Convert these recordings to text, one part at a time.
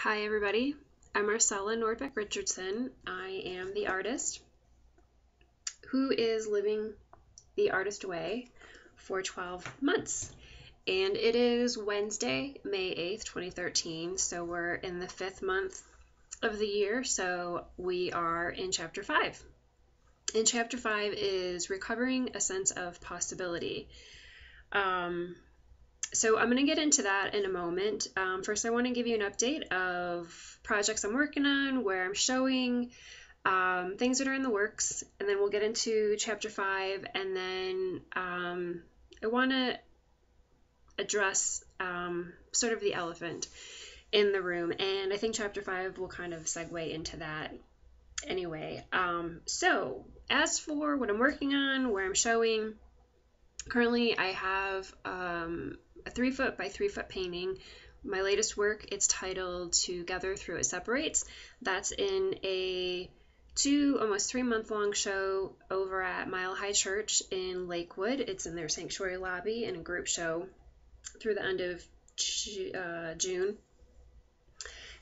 Hi everybody, I'm Marcella Nordbeck Richardson. I am the artist who is living the artist way for 12 months. And it is Wednesday, May 8th, 2013, so we're in the 5th month of the year, so we are in Chapter 5. And Chapter 5 is Recovering a Sense of Possibility. So I'm going to get into that in a moment. First, I want to give you an update of projects I'm working on, where I'm showing, things that are in the works, and then we'll get into Chapter 5, and then I want to address sort of the elephant in the room, and I think Chapter 5 will kind of segue into that anyway. So as for what I'm working on, where I'm showing, currently I have a 3-foot by 3-foot painting. My latest work, it's titled Together Through It Separates. That's in a almost 3-month long show over at Mile High Church in Lakewood. It's in their sanctuary lobby in a group show through the end of June.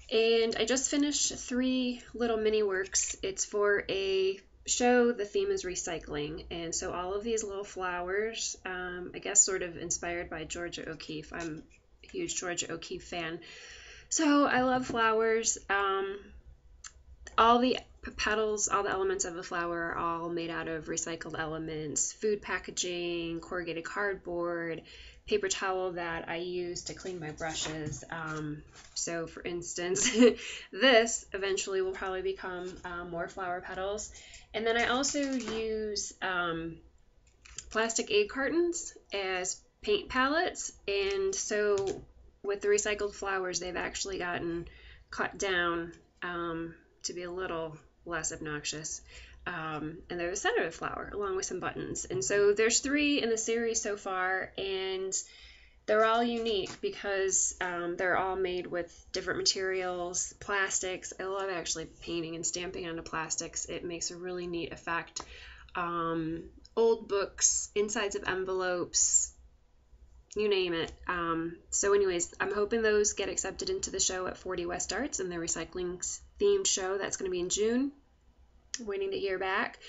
And I just finished 3 little mini works. It's for a show. The theme is recycling, and so all of these little flowers, I guess sort of inspired by Georgia O'Keeffe. I'm a huge Georgia O'Keeffe fan, so I love flowers. All the petals, all the elements of the flower are all made out of recycled elements: food packaging, corrugated cardboard, paper towel that I use to clean my brushes. So for instance, this eventually will probably become more flower petals. And then I also use plastic egg cartons as paint palettes. And so with the recycled flowers, they've actually gotten cut down to be a little less obnoxious. And they're the center of the flower, along with some buttons. And so there's 3 in the series so far, and they're all unique because they're all made with different materials, plastics. I love actually painting and stamping onto plastics. It makes a really neat effect. Old books, insides of envelopes, you name it. So anyways, I'm hoping those get accepted into the show at 40 West Arts in the recycling themed show. That's going to be in June. Waiting to hear back.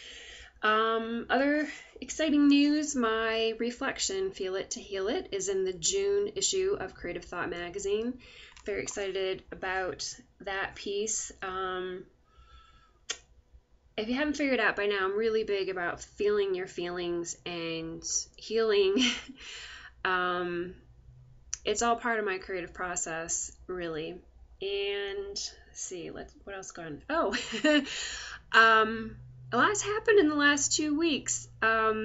Other exciting news, my reflection, Feel It to Heal It, is in the June issue of Creative Thought magazine. Very excited about that piece. If you haven't figured out by now, I'm really big about feeling your feelings and healing. It's all part of my creative process, really. And let's see, what else going on? Oh, a lot's happened in the last 2 weeks. I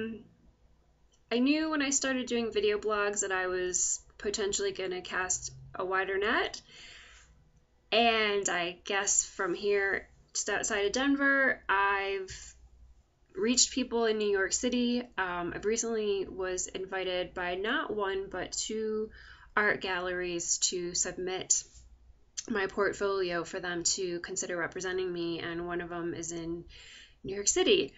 knew when I started doing video blogs that I was potentially going to cast a wider net. And I guess from here, just outside of Denver, I've reached people in New York City. I've recently was invited by not 1, but 2 art galleries to submit my portfolio for them to consider representing me, and one of them is in New York City.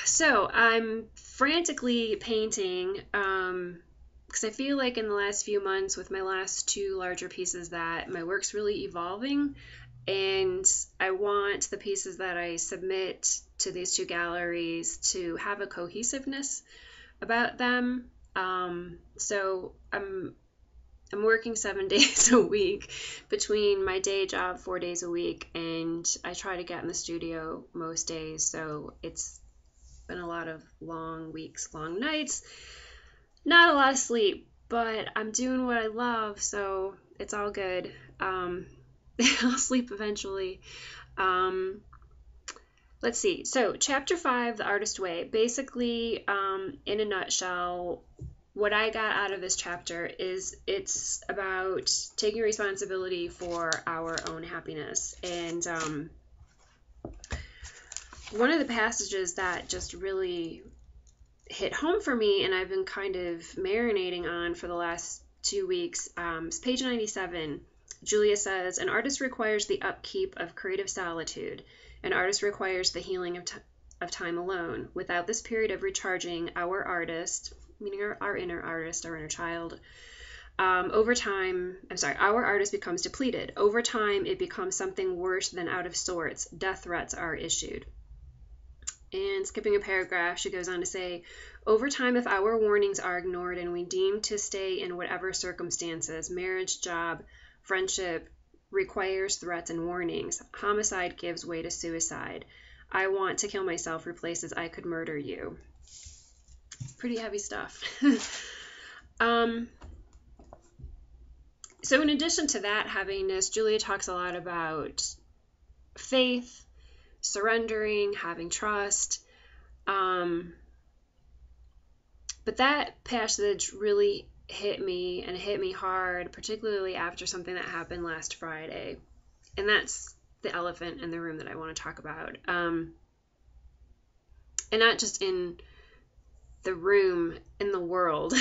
So I'm frantically painting because I feel like in the last few months with my last 2 larger pieces that my work's really evolving, and I want the pieces that I submit to these 2 galleries to have a cohesiveness about them. So I'm working 7 days a week between my day job 4 days a week, and I try to get in the studio most days, so it's been a lot of long weeks, long nights, not a lot of sleep, but I'm doing what I love, so it's all good. I'll sleep eventually. Let's see. So Chapter 5, The Artist Way. Basically, in a nutshell, what I got out of this chapter is it's about taking responsibility for our own happiness. And one of the passages that just really hit home for me, and I've been kind of marinating on for the last 2 weeks, is page 97. Julia says, "An artist requires the upkeep of creative solitude. An artist requires the healing of time alone. Without this period of recharging, our artist," meaning our inner artist, our inner child, our artist becomes depleted. Over time, it becomes something worse than out of sorts. Death threats are issued. And skipping a paragraph, she goes on to say, over time, if our warnings are ignored and we deem to stay in whatever circumstances, marriage, job, friendship, requires threats and warnings, homicide gives way to suicide. I want to kill myself replaces I could murder you. Pretty heavy stuff. So in addition to that heaviness, Julia talks a lot about faith, surrendering, having trust. But that passage really hit me, and it hit me hard, particularly after something that happened last Friday. And that's the elephant in the room that I want to talk about. And not just in the room, in the world.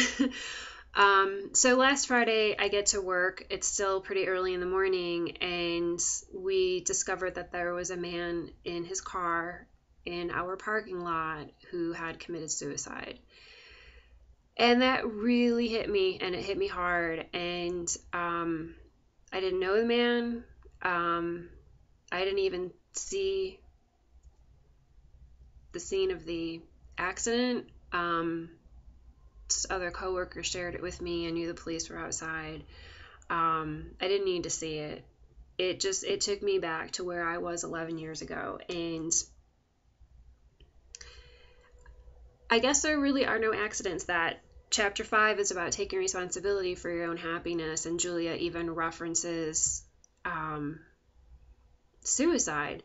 So last Friday, I get to work. It's still pretty early in the morning, and we discovered that there was a man in his car in our parking lot who had committed suicide. And that really hit me, and it hit me hard. And I didn't know the man. I didn't even see the scene of the accident. Just other coworkers shared it with me. I knew the police were outside. I didn't need to see it. It took me back to where I was 11 years ago. And I guess there really are no accidents. That chapter 5 is about taking responsibility for your own happiness, and Julia even references suicide.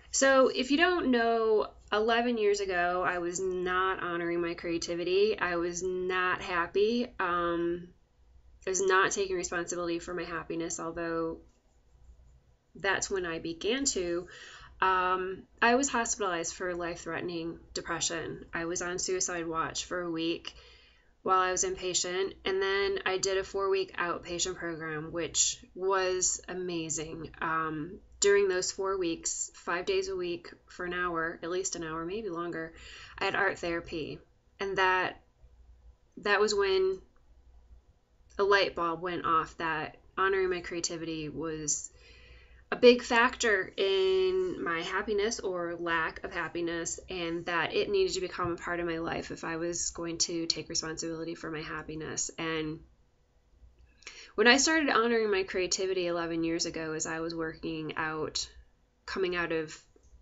So if you don't know, 11 years ago, I was not honoring my creativity. I was not happy. I was not taking responsibility for my happiness, although that's when I began to. I was hospitalized for life-threatening depression. I was on suicide watch for a week while I was inpatient, and then I did a 4-week outpatient program, which was amazing. During those 4 weeks, 5 days a week for an hour, at least an hour, maybe longer, I had art therapy. And that was when a light bulb went off that honoring my creativity was a big factor in my happiness or lack of happiness, and that it needed to become a part of my life if I was going to take responsibility for my happiness. And when I started honoring my creativity 11 years ago, as I was coming out of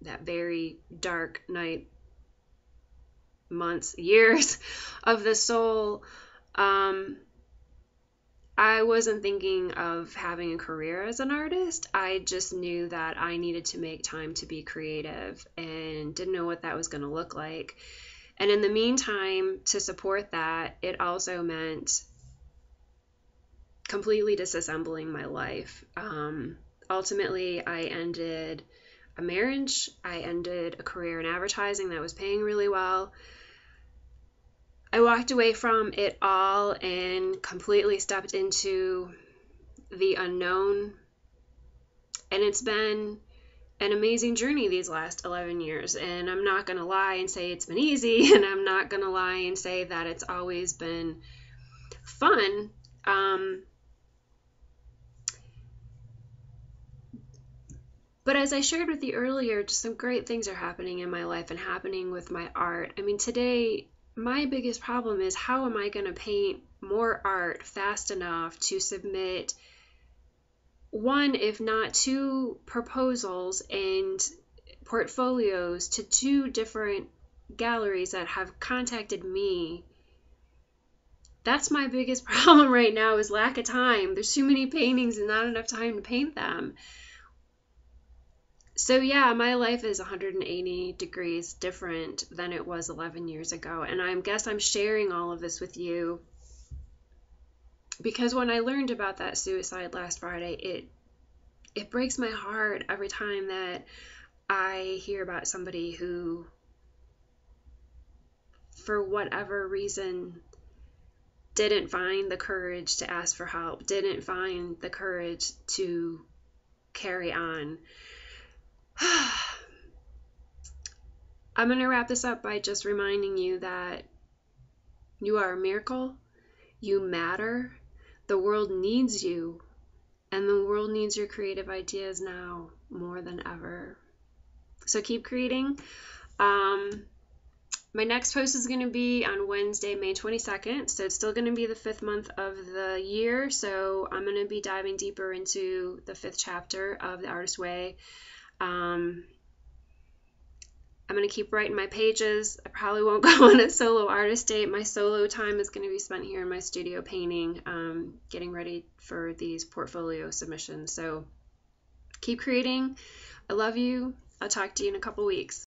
that very dark night, months, years of the soul, I wasn't thinking of having a career as an artist. I just knew that I needed to make time to be creative and didn't know what that was going to look like. And in the meantime, to support that, it also meant completely disassembling my life. Ultimately, I ended a marriage. I ended a career in advertising that was paying really well. I walked away from it all and completely stepped into the unknown. And it's been an amazing journey these last 11 years. And I'm not going to lie and say it's been easy. And I'm not going to lie and say that it's always been fun. But as I shared with you earlier, just some great things are happening in my life and happening with my art. I mean, today, my biggest problem is how am I going to paint more art fast enough to submit one, if not two, proposals and portfolios to 2 different galleries that have contacted me. That's my biggest problem right now, is lack of time. There's too many paintings and not enough time to paint them. So yeah, my life is 180 degrees different than it was 11 years ago. And I guess I'm sharing all of this with you because when I learned about that suicide last Friday, it breaks my heart every time that I hear about somebody who, for whatever reason, didn't find the courage to ask for help, didn't find the courage to carry on. I'm going to wrap this up by just reminding you that you are a miracle, you matter, The world needs you, and the world needs your creative ideas now more than ever. So keep creating. My next post is going to be on Wednesday, May 22nd. So it's still going to be the 5th month of the year. So I'm going to be diving deeper into the 5th chapter of The Artist Way. I'm going to keep writing my pages. I probably won't go on a solo artist date. My solo time is going to be spent here in my studio painting, getting ready for these portfolio submissions. So keep creating. I love you. I'll talk to you in a couple weeks.